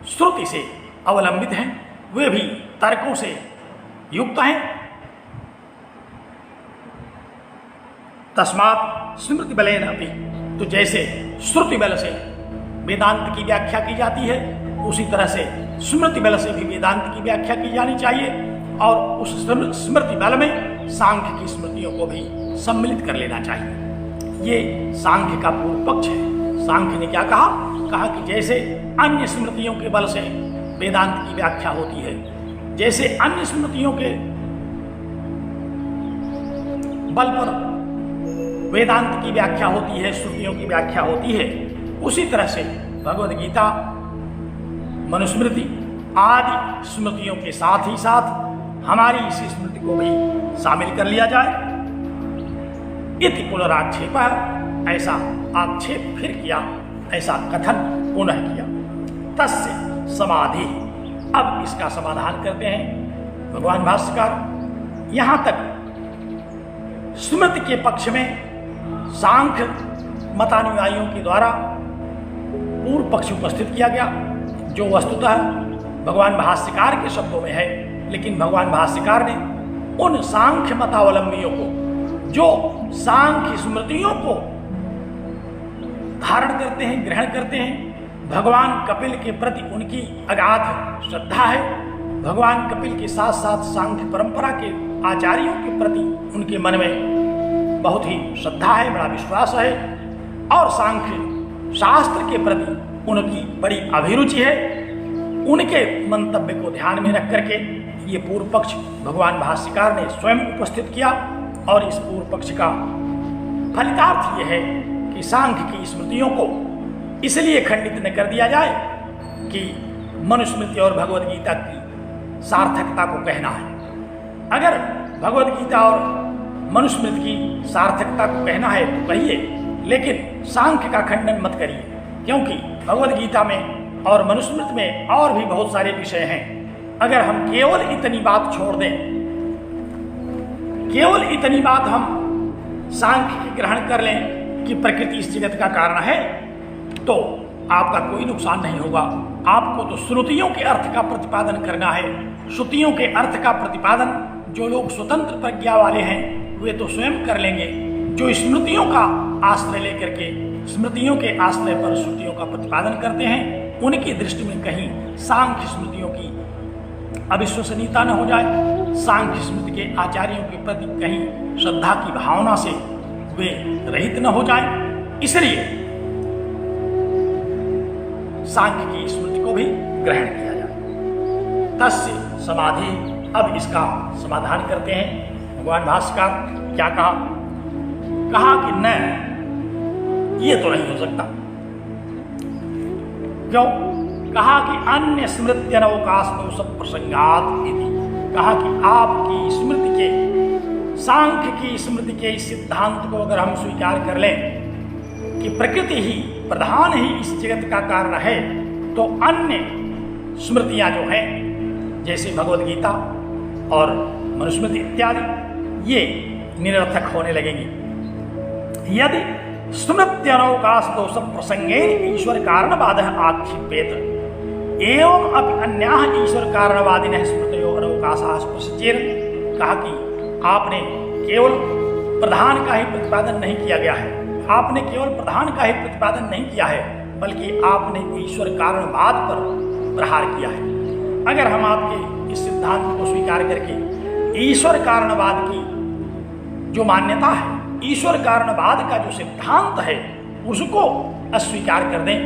श्रुति से अवलंबित हैं, वे भी तर्कों से युक्त हैं। तस्मात् स्मृति बलेन अपि, तो जैसे श्रुति बल से वेदांत की व्याख्या की जाती है, उसी तरह से स्मृति बल से भी वेदांत की व्याख्या की जानी चाहिए, और उस स्मृति बल में सांख्य की स्मृतियों को भी सम्मिलित कर लेना चाहिए। ये सांख्य का पूर्व पक्ष है। सांख्य ने क्या कहा? कहा कि जैसे अन्य स्मृतियों के बल से वेदांत की व्याख्या होती है, जैसे अन्य स्मृतियों के बल पर वेदांत की व्याख्या होती है, श्रुतियों की व्याख्या होती है, उसी तरह से भगवद गीता, मनुस्मृति आदि स्मृतियों के साथ ही साथ हमारी इसी स्मृति को भी शामिल कर लिया जाए। इति पुनराक्षेप, ऐसा आक्षेप फिर किया, ऐसा कथन पुनः किया। तस्य समाधि, अब इसका समाधान करते हैं भगवान भाष्यकार। यहां तक स्मृति के पक्ष में सांख्य मतानुयायियों के द्वारा पूर्व पक्ष उपस्थित किया गया, जो वस्तुतः भगवान भाष्यकार के शब्दों में है, लेकिन भगवान भाष्यकार ने उन सांख्य मतावलंबियों को, जो सांख्य स्मृतियों को धारण करते हैं, ग्रहण करते हैं, भगवान कपिल के प्रति उनकी अगाध श्रद्धा है, भगवान कपिल के साथ साथ सांख्य परंपरा के आचार्यों के प्रति उनके मन में बहुत ही श्रद्धा है, बड़ा विश्वास है, और सांख्य शास्त्र के प्रति उनकी बड़ी अभिरुचि है। उनके मंतव्य को ध्यान में रख करके ये पूर्व पक्ष भगवान भाष्यकार ने स्वयं उपस्थित किया, और इस पूर्व पक्ष का फलितार्थ यह है कि सांख्य की स्मृतियों को इसलिए खंडित न कर दिया जाए कि मनुस्मृति और भगवद गीता की सार्थकता को कहना है। अगर भगवद गीता और मनुस्मृति की सार्थकता को कहना है तो कहिए, लेकिन सांख्य का खंडन मत करिए, क्योंकि भगवद गीता में और मनुस्मृति में और भी बहुत सारे विषय हैं। अगर हम केवल इतनी बात छोड़ दें, केवल इतनी बात हम सांख्य की ग्रहण कर लें कि प्रकृति इस जगत का कारण है, तो आपका कोई नुकसान नहीं होगा। आपको तो श्रुतियों के अर्थ का प्रतिपादन करना है। श्रुतियों के अर्थ का प्रतिपादन जो लोग स्वतंत्र प्रज्ञा वाले हैं वे तो स्वयं कर लेंगे। जो स्मृतियों का आश्रय लेकर के, स्मृतियों के आश्रय पर श्रुतियों का प्रतिपादन करते हैं, उनकी दृष्टि में कहीं सांख्य स्मृतियों की अविश्वसनीयता न हो जाए, सांख्य स्मृति के आचार्यों के प्रति कहीं श्रद्धा की भावना से वे रहित न हो जाए, इसलिए सांख्य की स्मृति को भी ग्रहण किया जाए। तस्य समाधि, अब इसका समाधान करते हैं भगवान भाष्यकार। क्या कहा? कहा कि न, ये तो नहीं हो सकता। क्यों? कहा कि अन्य स्मृति अनवकाश सब प्रसंगात इति। कहा कि आपकी स्मृति के, सांख्य की स्मृति के इस सिद्धांत को अगर हम स्वीकार कर लें कि प्रकृति ही प्रधान ही इस जगत का कारण है, तो अन्य स्मृतियां जो हैं जैसे भगवद गीता और मनुस्मृति इत्यादि ये निरर्थक होने लगेंगी। यदि स्मृत्यनवकाश दोष प्रसंगे ईश्वर कारणवाद आक्षिपेत एवं अपि अन्याः ईश्वर कारणवादिनः स्मृतयो अनवकाशः स्पृशेन। कहा कि आपने केवल प्रधान का ही प्रतिपादन नहीं किया गया है, आपने केवल प्रधान का ही प्रतिपादन नहीं किया है, बल्कि आपने ईश्वर कारणवाद पर प्रहार किया है। अगर हम आपके इस सिद्धांत को स्वीकार करके ईश्वर कारणवाद की जो मान्यता है, ईश्वर कारणवाद का जो सिद्धांत है, उसको अस्वीकार कर दें,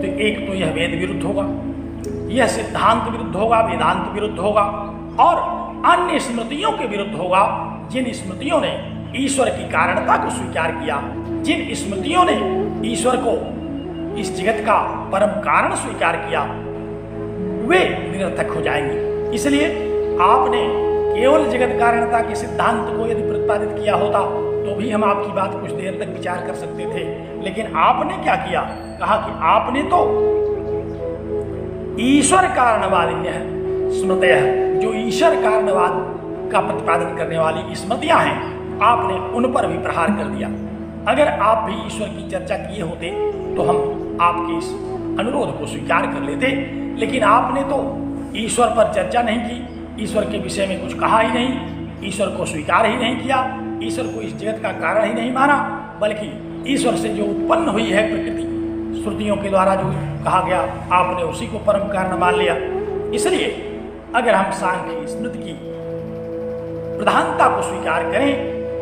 तो एक तो यह वेद विरुद्ध होगा, यह सिद्धांत विरुद्ध होगा, वेदांत विरुद्ध होगा, और अन्य स्मृतियों के विरुद्ध होगा, जिन स्मृतियों ने ईश्वर की कारणता को स्वीकार किया, जिन स्मृतियों ने ईश्वर को इस जगत का परम कारण स्वीकार किया, वे निरर्थक हो जाएंगे। इसलिए आपने केवल जगत कारणता के सिद्धांत को यदि प्रतिपादित किया होता तो भी हम आपकी बात कुछ देर तक विचार कर सकते थे, लेकिन आपने क्या किया? कहा कि आपने तो ईश्वर कारणवादिन्य स्मृतयः, जो ईश्वर कारणवाद का प्रतिपादन करने वाली स्मृतियां हैं, आपने उन पर भी प्रहार कर दिया। अगर आप भी ईश्वर की चर्चा किए होते तो हम आपके इस अनुरोध को स्वीकार कर लेते, लेकिन आपने तो ईश्वर पर चर्चा नहीं की, ईश्वर के विषय में कुछ कहा ही नहीं, ईश्वर को स्वीकार ही नहीं किया, ईश्वर को इस जगत का कारण ही नहीं माना, बल्कि ईश्वर से जो उत्पन्न हुई है प्रकृति, श्रुतियों के द्वारा जो कहा गया, आपने उसी को परम कारण मान लिया। इसलिए अगर हम सांख्य स्मृति की प्रधानता को स्वीकार करें,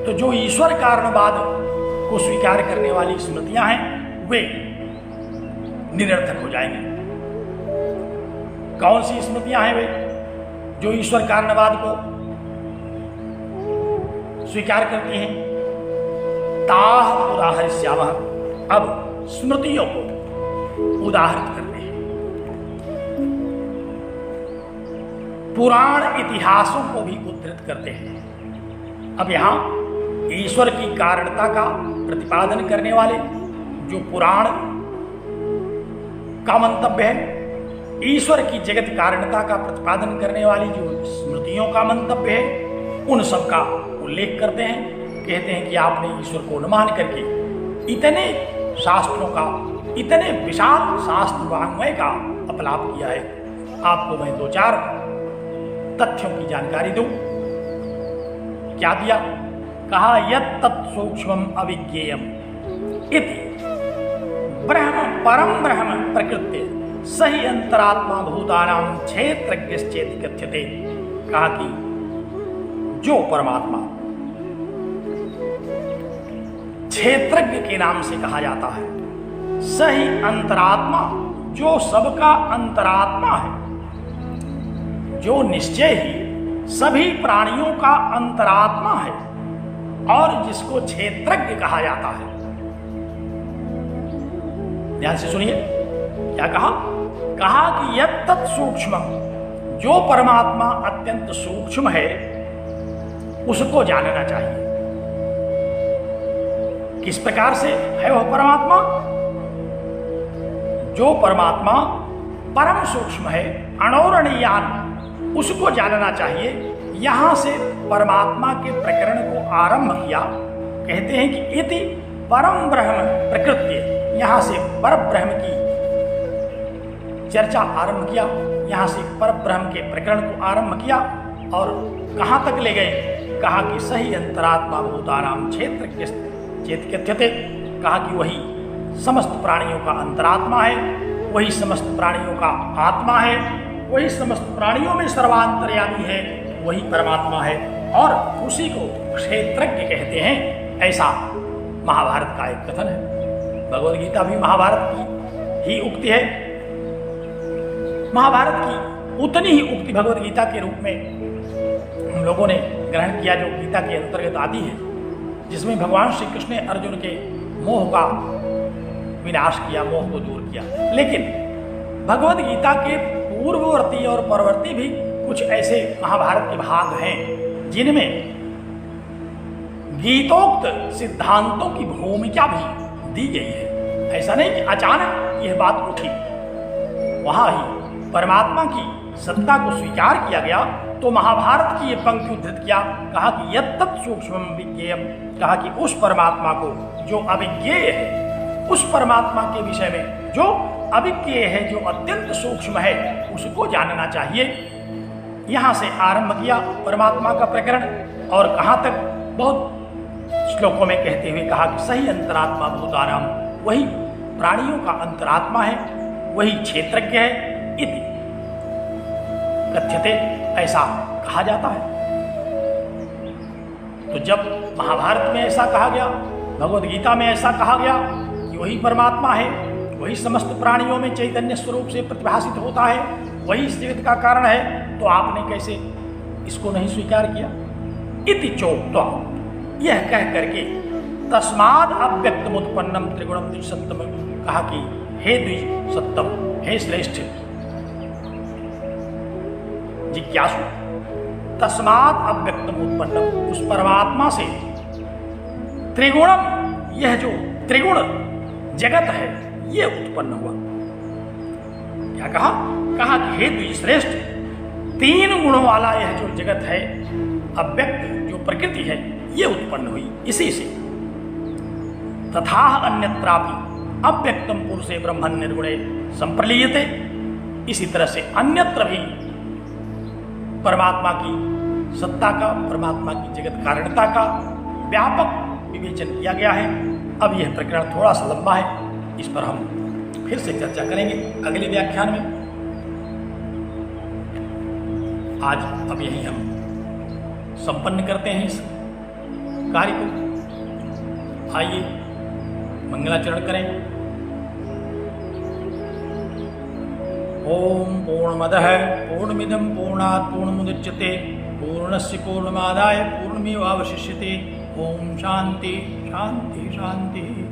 तो जो ईश्वर कारणवाद को स्वीकार करने वाली स्मृतियां हैं, वे निरर्थक हो जाएंगे। कौन सी स्मृतियां हैं वे जो ईश्वर कारणवाद को स्वीकार करती हैं? ताः उदाहरिष्यामः। अब स्मृतियों को उदाहरित करते हैं, पुराण इतिहासों को भी उद्धृत करते हैं। अब यहां ईश्वर की कारणता का प्रतिपादन करने वाले जो पुराण का मंतव्य है, ईश्वर की जगत कारणता का प्रतिपादन करने वाली जो स्मृतियों का मंतव्य है, उन सब का उल्लेख करते हैं। कहते हैं कि आपने ईश्वर को अनुमान करके इतने शास्त्रों का, इतने विशाल शास्त्र वाङ्मय का अपलाप किया है। आपको मैं दो चार तथ्यों की जानकारी दूं। क्या दिया? कहा यत् तत् सूक्ष्मम अविज्ञेयम इति ब्रह्म परम ब्रह्म प्रकृत्य सही अंतरात्मा भूतानां क्षेत्रज्ञश्चेति कथ्यते। कहा कि जो परमात्मा क्षेत्रज्ञ के नाम से कहा जाता है, सही अंतरात्मा, जो सबका अंतरात्मा है, जो निश्चय ही सभी प्राणियों का अंतरात्मा है, और जिसको क्षेत्रज्ञ कहा जाता है। ध्यान से सुनिए क्या कहा? कहा कि यत् तत् सूक्ष्मम, जो परमात्मा अत्यंत सूक्ष्म है, उसको जानना चाहिए। किस प्रकार से है वह परमात्मा? जो परमात्मा परम सूक्ष्म है, अणोरणीयान, उसको जानना चाहिए। यहां से परमात्मा के प्रकरण को आरंभ किया। कहते हैं कि इति परम ब्रह्म प्रकृत्य, यहां से पर ब्रह्म की चर्चा आरंभ किया, यहां से पर ब्रह्म के प्रकरण को आरंभ किया, और कहां तक ले गए? कहा कि सही अंतरात्मा भूतानां क्षेत्रज्ञ चेत् कथ्यते। कहा कि वही समस्त प्राणियों का अंतरात्मा है, वही समस्त प्राणियों का आत्मा है, वही समस्त प्राणियों में सर्वांतर्यामी है, वही परमात्मा है, और उसी को क्षेत्रज्ञ कहते हैं। ऐसा महाभारत का एक कथन है। भगवद गीता भी महाभारत की ही उक्ति है। महाभारत की उतनी ही उक्ति भगवद गीता के रूप में हम लोगों ने ग्रहण किया, जो गीता के अंतर्गत आती है, जिसमें भगवान श्री कृष्ण ने अर्जुन के मोह का विनाश किया, मोह को दूर किया। लेकिन भगवद गीता के पूर्ववर्ती और परवर्ती भी कुछ ऐसे महाभारत के भाग हैं जिनमें गीतोक्त सिद्धांतों की भूमिका भी दी गई है। ऐसा नहीं कि अचानक यह बात उठी, वहां ही परमात्मा की सत्ता को स्वीकार किया गया। तो महाभारत की ये पंक्ति उद्धृत किया, कहा कि यत्तत् सूक्ष्मं विज्ञेयम्, कहा कि उस परमात्मा को जो अविज्ञेय है, उस परमात्मा के विषय में जो अविज्ञेय है, जो अत्यंत सूक्ष्म है, उसको जानना चाहिए। यहां से आरंभ किया परमात्मा का प्रकरण और कहां तक बहुत श्लोकों में कहते हुए कहा कि सही अंतरात्मा भूतानाम, वही प्राणियों का अंतरात्मा है, वही क्षेत्रज्ञ है इति कथ्यते, ऐसा कहा जाता है। तो जब महाभारत में ऐसा कहा गया, भगवद गीता में ऐसा कहा गया कि वही परमात्मा है, वही समस्त प्राणियों में चैतन्य स्वरूप से प्रतिभासित होता है, वही इस जगत का कारण है, तो आपने कैसे इसको नहीं स्वीकार किया? इति चोक्त्वा, यह कह करके तस्माद अव्यक्तम उत्पन्नम त्रिगुणम द्विसत्तम, कहा कि हे द्विसत्तम, हे श्रेष्ठ जिज्ञासु, तस्माद अव्यक्तम उत्पन्नम, उस परमात्मा से त्रिगुणम, यह जो त्रिगुण जगत है यह उत्पन्न हुआ। क्या कहा? कहा कि हे द्विश्रेष्ठ, तीन गुणों वाला यह जो जगत है, अव्यक्त जो प्रकृति है, यह उत्पन्न हुई इसी से। तथा अन्यत्रापि अव्यक्तम पुरुषे ब्रह्मन् निर्गुणे संप्रलीयते, इसी तरह से अन्यत्र भी परमात्मा की सत्ता का, परमात्मा की जगत कारणता का व्यापक विवेचन किया गया है। अब यह प्रकरण थोड़ा सा लंबा है, इस पर हम फिर से चर्चा करेंगे अगले व्याख्यान में। आज अब यही हम संपन्न करते हैं इस कार्य को। आइए मंगलाचरण करें। ओम पूर्णमदः पूर्णमिदं पूर्णात् पूर्णमुदच्यते पूर्णस्य पूर्णमादाय पूर्णमेवावशिष्यते। ओम शांति शांति शांति।